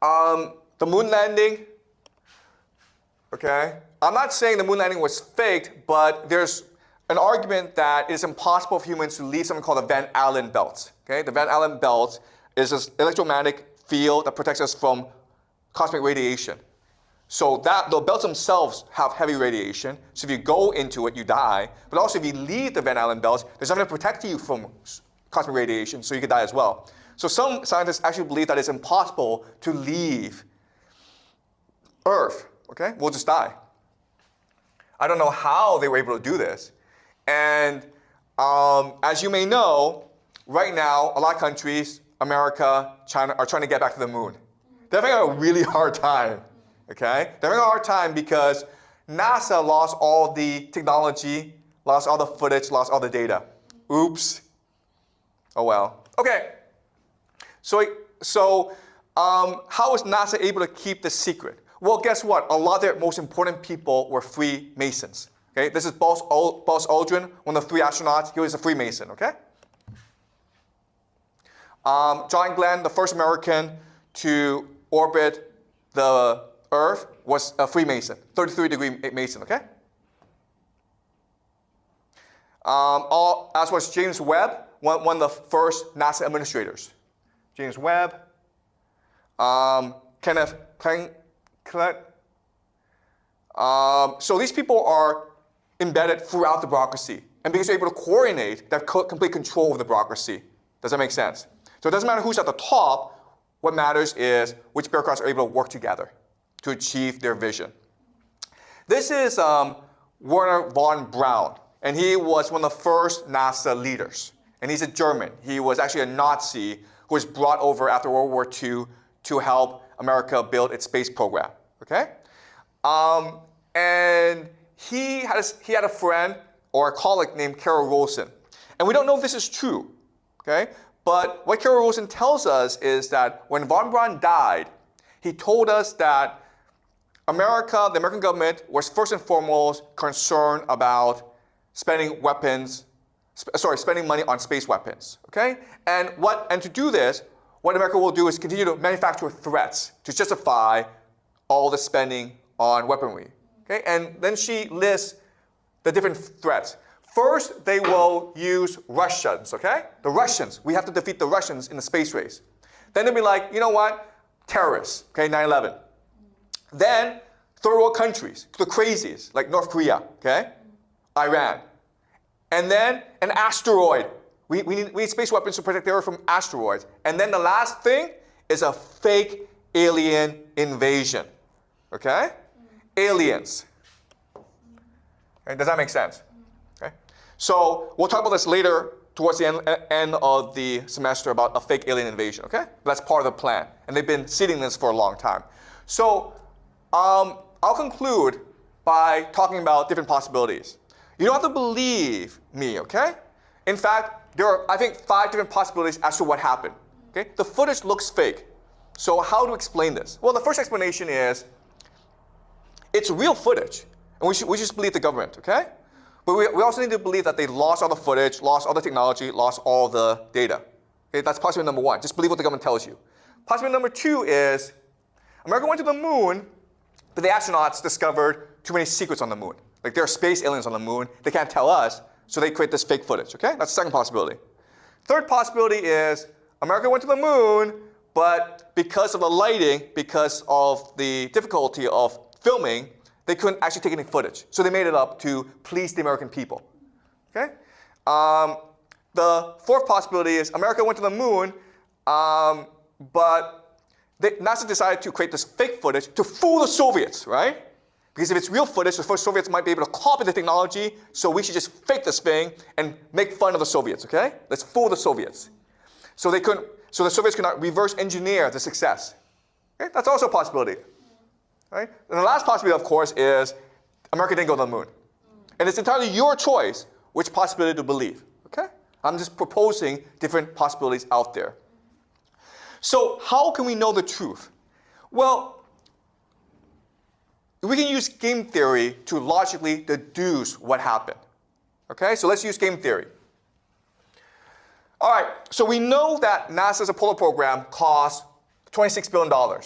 The moon landing, okay? I'm not saying the moon landing was faked, but there's an argument that it is impossible for humans to leave something called the Van Allen belt. Okay? The Van Allen belt is this electromagnetic field that protects us from cosmic radiation. So that the belts themselves have heavy radiation. So if you go into it, you die. But also if you leave the Van Allen belt, there's nothing to protect you from cosmic radiation, so you could die as well. So some scientists actually believe that it's impossible to leave Earth. Okay? We'll just die. I don't know how they were able to do this. And as you may know, right now, a lot of countries, America, China, are trying to get back to the moon. They're having a really hard time. Okay? They're having a hard time because NASA lost all the technology, lost all the footage, lost all the data. Oops. Oh well. Okay. So how was NASA able to keep this secret? Well, guess what? A lot of their most important people were Freemasons. Okay? This is Buzz Aldrin, one of the 3 astronauts. He was a Freemason. Okay? John Glenn, the first American to orbit the Earth, was a Freemason, 33-degree Mason. Okay? As was James Webb, one of the first NASA administrators. James Webb, Kenneth Klein. So these people are embedded throughout the bureaucracy. And because they're able to coordinate, they have complete control of the bureaucracy. Does that make sense? So it doesn't matter who's at the top. What matters is which bureaucrats are able to work together to achieve their vision. This is Werner von Braun. And he was one of the first NASA leaders. And he's a German. He was actually a Nazi who was brought over after World War II to help America build its space program. Okay? And he had a friend or a colleague named Carol Rosen. And we don't know if this is true. Okay? But what Carol Rosen tells us is that when von Braun died, he told us that the American government, was first and foremost concerned about spending money on space weapons. Okay? And to do this, what America will do is continue to manufacture threats to justify all the spending on weaponry. Okay? And then she lists the different threats. First, they will use Russians, okay? The Russians. We have to defeat the Russians in the space race. Then they'll be like, you know what? Terrorists, okay, 9/11. Then, third world countries, the crazies, like North Korea, okay? Iran. And then, an asteroid. We need space weapons to protect the Earth from asteroids. And then the last thing is a fake alien invasion, okay? Aliens. Okay, does that make sense? Okay. So we'll talk about this later towards the end of the semester about a fake alien invasion, okay? That's part of the plan. And they've been seeding this for a long time. So I'll conclude by talking about different possibilities. You don't have to believe me, okay? In fact, there are, I think, 5 different possibilities as to what happened. Okay? The footage looks fake. So how to explain this? Well, the first explanation is it's real footage. And we just believe the government, okay? But we also need to believe that they lost all the footage, lost all the technology, lost all the data. Okay? That's possibility number 1. Just believe what the government tells you. Possibility number 2 is America went to the moon, but the astronauts discovered too many secrets on the moon. Like there are space aliens on the moon. They can't tell us, so they create this fake footage, okay? That's the second possibility. Third possibility is America went to the moon, but because of the lighting, because of the difficulty of filming, they couldn't actually take any footage. So they made it up to please the American people, okay? The fourth possibility is America went to the moon, but NASA decided to create this fake footage to fool the Soviets, right? Because if it's real footage, the first Soviets might be able to copy the technology, so we should just fake this thing and make fun of the Soviets, okay? Let's fool the Soviets. So the Soviets could not reverse engineer the success. Okay? That's also a possibility. Right? And the last possibility, of course, is America didn't go to the moon. And it's entirely your choice which possibility to believe. Okay? I'm just proposing different possibilities out there. So how can we know the truth? Well, we can use game theory to logically deduce what happened. Okay? So let's use game theory. All right. So we know that NASA's Apollo program cost $26 billion.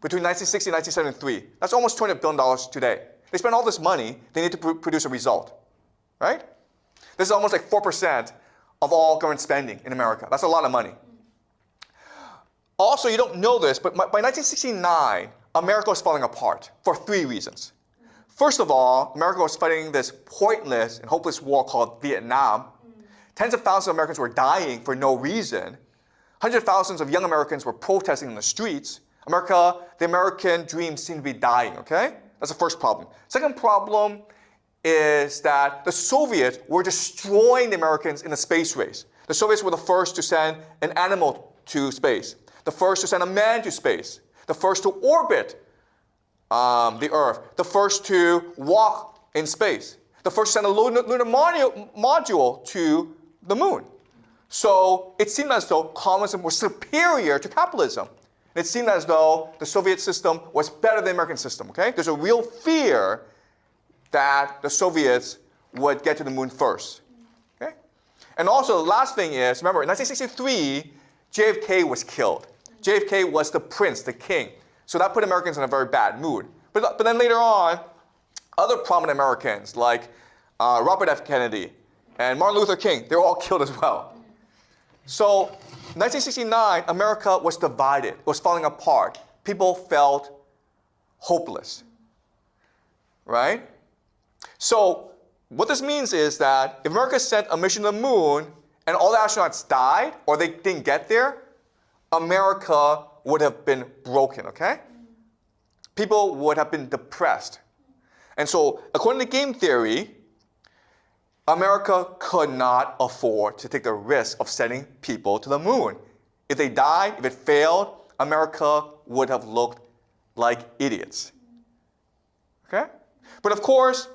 between 1960 and 1973. That's almost $200 billion today. They spend all this money, they need to produce a result, right? This is almost like 4% of all government spending in America. That's a lot of money. Also, you don't know this, but by 1969, America was falling apart for 3 reasons. First of all, America was fighting this pointless and hopeless war called Vietnam. Tens of thousands of Americans were dying for no reason. Hundreds of thousands of young Americans were protesting in the streets. The American dream seemed to be dying, okay? That's the first problem. Second problem is that the Soviets were destroying the Americans in the space race. The Soviets were the first to send an animal to space, the first to send a man to space, the first to orbit the Earth, the first to walk in space, the first to send a lunar module to the moon. So it seemed as though communism was superior to capitalism. It seemed as though the Soviet system was better than the American system, okay? There's a real fear that the Soviets would get to the moon first, okay? And also, the last thing is, remember, in 1963, JFK was killed. JFK was the prince, the king. So that put Americans in a very bad mood. But then later on, other prominent Americans like Robert F. Kennedy and Martin Luther King, they were all killed as well. So 1969, America was divided, was falling apart. People felt hopeless, right? So what this means is that if America sent a mission to the moon and all the astronauts died or they didn't get there, America would have been broken, okay? People would have been depressed. And so according to game theory, America could not afford to take the risk of sending people to the moon. If they died, if it failed, America would have looked like idiots. Okay? But of course,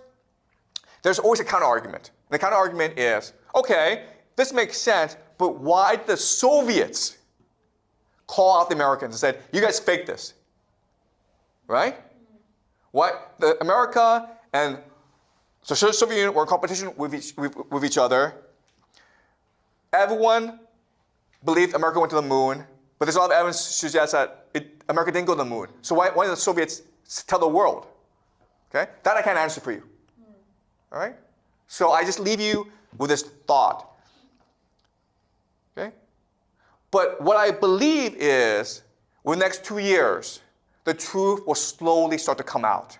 there's always a counter-argument. The counter-argument is, okay, this makes sense, but why did the Soviets call out the Americans and said, you guys faked this? Right? What? America and so Soviet Union were in competition with each other. Everyone believed America went to the moon, but there's a lot of evidence to suggest that America didn't go to the moon. So why did the Soviets tell the world? Okay? That I can't answer for you. All right? So I just leave you with this thought. Okay? But what I believe is, within the next 2 years, the truth will slowly start to come out.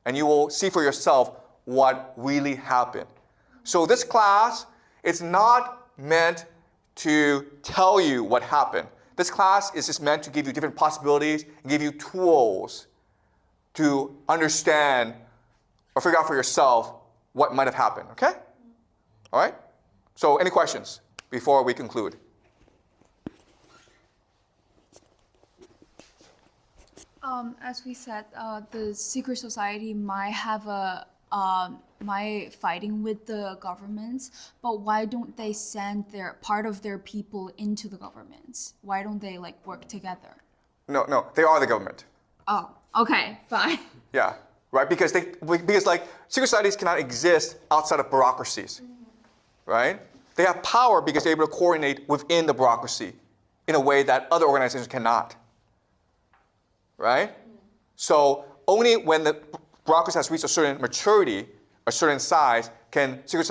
And you will see for yourself what really happened. So this class, it's not meant to tell you what happened. This class is just meant to give you different possibilities and give you tools to understand or figure out for yourself what might have happened, okay? All right? So any questions before we conclude? As we said, the secret society might have might fighting with the governments, but why don't they send part of their people into the governments? Why don't they work together? No, they are the government. Oh, okay, fine. Yeah, right. Because secret societies cannot exist outside of bureaucracies, right? They have power because they're able to coordinate within the bureaucracy in a way that other organizations cannot. Right? So only when the bureaucracy has reached a certain maturity, a certain size, can secret society